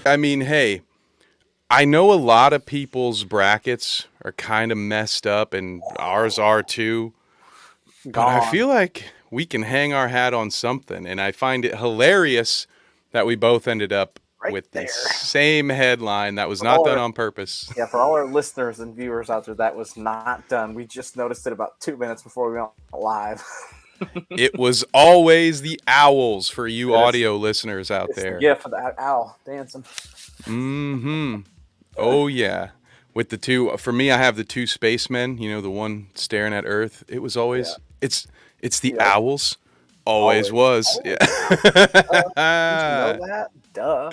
I mean, hey, I know a lot of people's brackets are kind of messed up, and ours are too. But I Gone. feel like we can hang our hat on something, and I find it hilarious that we both ended up Right with the there. same headline. That was For not all done our on purpose. Yeah, for all our listeners and viewers out there, that was not done. We just noticed it about 2 minutes before we went live. It was always the owls for you It's, audio listeners out it's the there. gift of the owl dancing. Mm-hmm. Oh yeah. With the two, for me, I have the two spacemen. You know, the one staring at Earth. It was Yeah. always it's the Yep. owls. Always Always. was. Always. Didn't you know Yeah. that? Duh.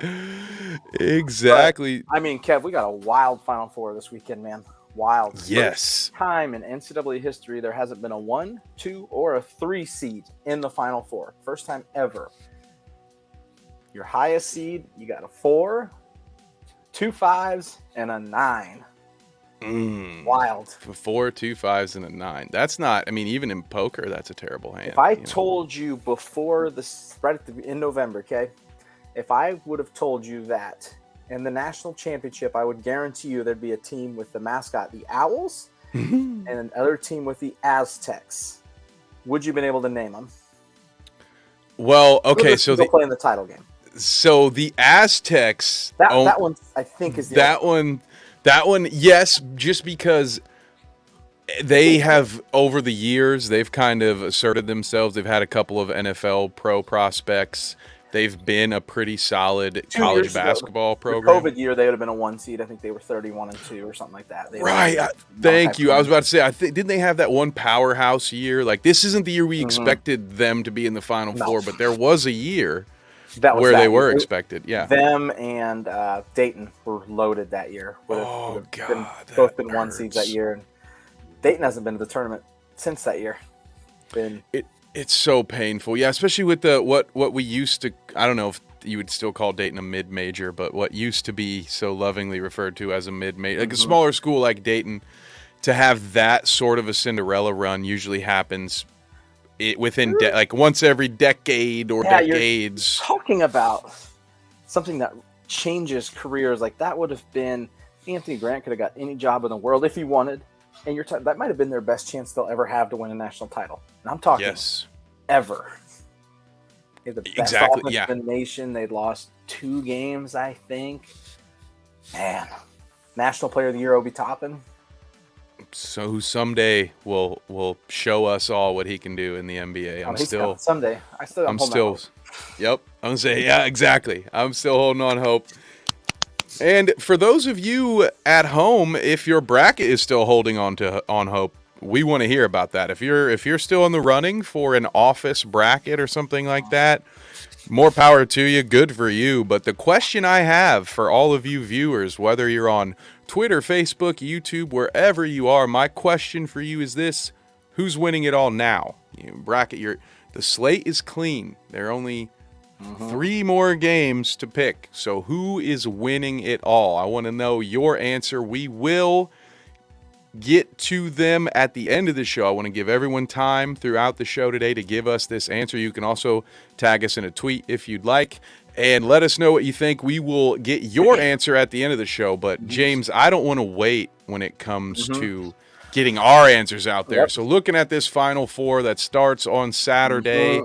But Exactly. I mean, Kev, we got a wild Final Four this weekend, man. Wild. First Yes. time in NCAA history there hasn't been a 1, 2, or a 3 seed in the Final Four. First time ever. Your highest seed, you got a 4, 2 5s, and a 9. Wild. 4, 2 5s, and a 9. That's not. I mean, even in poker, that's a terrible hand. If I you know? told you before in November, okay, if I would have told you that in the national championship, I would guarantee you there'd be a team with the mascot, the Owls, and another team with the Aztecs. Would you have been able to name them? Well, okay, so they'll play in the title game. So the Aztecs. That one, I think, is the that one. That one, yes, just because they have over the years they've kind of asserted themselves. They've had a couple of NFL pro prospects. They've been a pretty solid college basketball program. The COVID year, they would have been a 1 seed. I think they were 31-2 or something like that. Right. Thank you. I was about to say, didn't they have that one powerhouse year? Like, this isn't the year we expected them to be in the Final Four, but there was a year where they were expected. Yeah. Them and Dayton were loaded that year. God, both been 1 seeds that year. And Dayton hasn't been to the tournament since that year. It's so painful. Yeah, especially with the what we used to, I don't know if you would still call Dayton a mid-major, but what used to be so lovingly referred to as a mid-major, like a smaller school like Dayton, to have that sort of a Cinderella run usually happens within like once every decade or decades. You're talking about something that changes careers. Like that would have been Anthony Grant could have got any job in the world if he wanted. And that might have been their best chance they'll ever have to win a national title. And I'm talking ever. They're the best offense in the nation. They'd lost 2 games, I think. Man, National Player of the Year, Obi Toppin. So someday will show us all what he can do in the NBA. Someday. I'm still. Yep. I'm gonna say exactly. I'm still holding on hope. And for those of you at home, if your bracket is still holding on hope, we want to hear about that. If you're still in the running for an office bracket or something like that, more power to you. Good for you. But the question I have for all of you viewers, whether you're on Twitter, Facebook, YouTube, wherever you are, my question for you is this: who's winning it all now? The slate is clean. There are only 3 more games to pick. So who is winning it all? I want to know your answer. We will get to them at the end of the show. I want to give everyone time throughout the show today to give us this answer. You can also tag us in a tweet if you'd like and let us know what you think. We will get your answer at the end of the show. But James, I don't want to wait when it comes to getting our answers out there. So looking at this Final Four that starts on Saturday,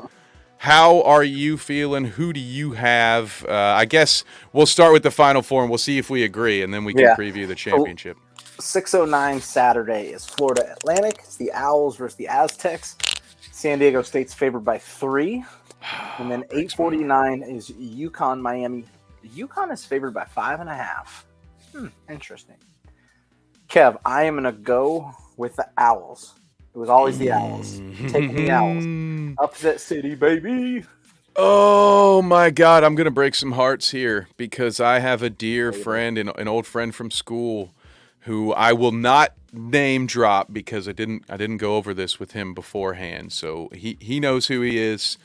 how are you feeling? Who do you have? I guess we'll start with the Final Four and we'll see if we agree, and then we can preview the championship. 6:09 Saturday is Florida Atlantic. It's the Owls versus the Aztecs. San Diego State's favored by 3. And then 8:49 is UConn Miami. UConn is favored by 5.5. Interesting. Kev, I am going to go with the Owls. It was always the Owls. Taking the Owls. Upset City, baby. Oh, my God. I'm going to break some hearts here because I have a dear friend, an old friend from school, who I will not name drop because I didn't go over this with him beforehand. So he knows who he is.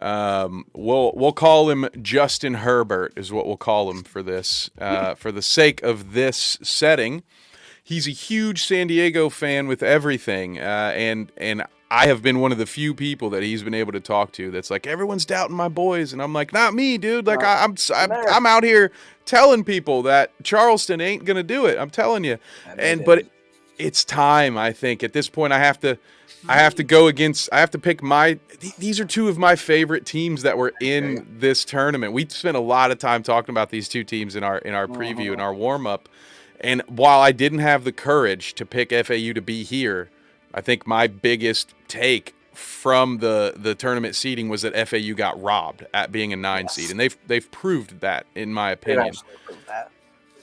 We'll call him Justin Herbert is what we'll call him for this, for the sake of this setting. He's a huge San Diego fan with everything, and I have been one of the few people that he's been able to talk to that's like, everyone's doubting my boys, and I'm like, not me, dude. Like I'm out here telling people that Charleston ain't gonna do it. I'm telling you, but it's time. I think at this point I have to go against. I have to pick these are two of my favorite teams that were in this tournament. We spent a lot of time talking about these two teams in our preview and our warm up. And while I didn't have the courage to pick FAU to be here, I think my biggest take from the tournament seeding was that FAU got robbed at being a 9 seed, and they've proved that, in my opinion.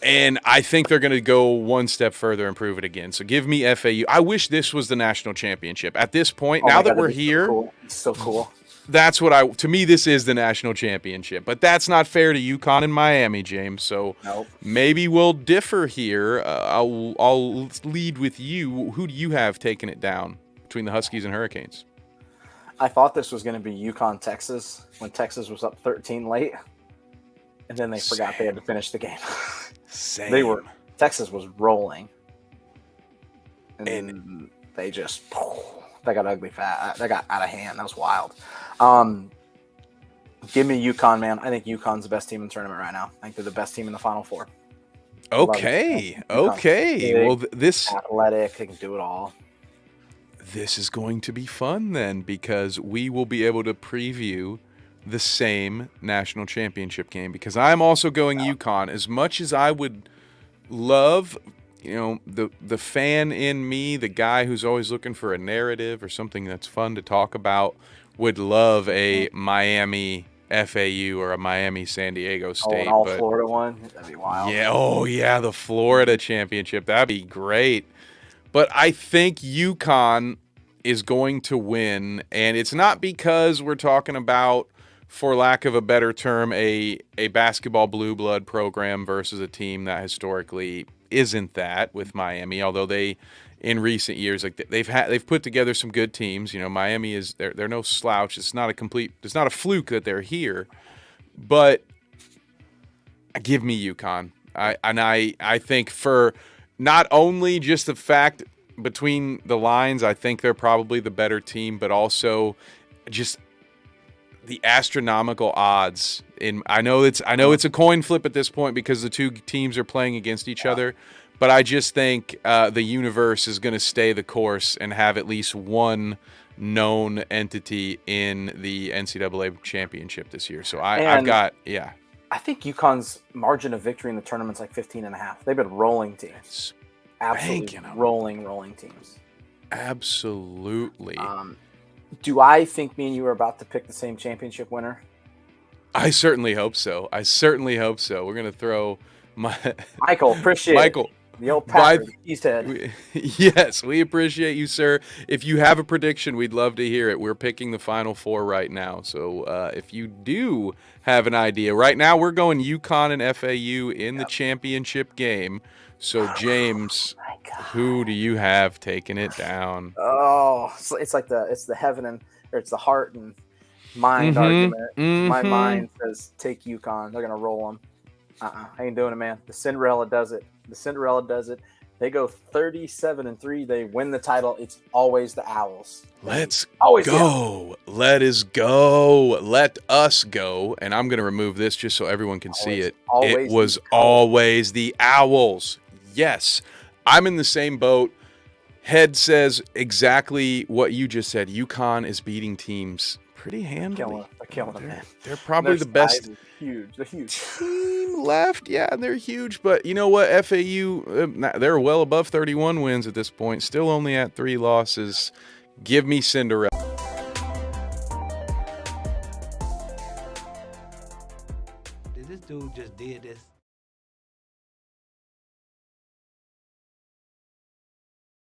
And I think they're going to go one step further and prove it again. So give me FAU. I wish this was the national championship. At this point, now that we're here, so cool. That's what to me, this is the national championship. But that's not fair to UConn and Miami, James. So maybe we'll differ here. I'll lead with you. Who do you have taking it down between the Huskies and Hurricanes? I thought this was going to be UConn, Texas, when Texas was up 13 late. And then they forgot they had to finish the game. Texas was rolling. And they got ugly fat. They got out of hand. That was wild. Give me UConn, man. I think UConn's the best team in the tournament right now. I think they're the best team in the Final Four. Okay. Well, this athletic, they can do it all. This is going to be fun then, because we will be able to preview the same national championship game, because I'm also going UConn. As much as I would love, the fan in me, the guy who's always looking for a narrative or something that's fun to talk about, would love a Miami FAU or a Miami San Diego State. Florida one, that'd be wild. Yeah, the Florida championship, that'd be great. But I think UConn is going to win, and it's not because we're talking about, for lack of a better term, a basketball blue blood program versus a team that historically isn't that with Miami, although they, in recent years, like they've put together some good teams. Miami they're no slouch. It's not a fluke that they're here, but give me UConn. I think, for not only just the fact between the lines, I think they're probably the better team, but also just the astronomical odds. I know it's a coin flip at this point because the two teams are playing against each other, but I just think the universe is going to stay the course and have at least one known entity in the NCAA championship this year. So I think UConn's margin of victory in the tournament's like 15.5. They've been rolling teams. Absolutely rolling teams. Absolutely. Do I think me and you are about to pick the same championship winner? I certainly hope so. We're going to throw Michael, appreciate it. The old Patrick Easthead. Yes, we appreciate you, sir. If you have a prediction, we'd love to hear it. We're picking the Final Four right now. So if you do have an idea, right now we're going UConn and FAU in the championship game. So, James, who do you have taking it down? Oh, it's like the heaven it's the heart and mind argument. My mind says take UConn. They're gonna roll them. I ain't doing it, man. The Cinderella does it. They go 37-3. They win the title. It's always the Owls. Let's go. Let us go. Let us go. And I'm gonna remove this just so everyone can see it. It was always the Owls. Yes, I'm in the same boat. Head says exactly what you just said. UConn is beating teams pretty handily. They're killing them, man. They're probably the best. Huge. They're huge. Team left. Yeah, they're huge. But you know what? FAU, they're well above 31 wins at this point. Still only at 3 losses. Give me Cinderella. This dude just did this.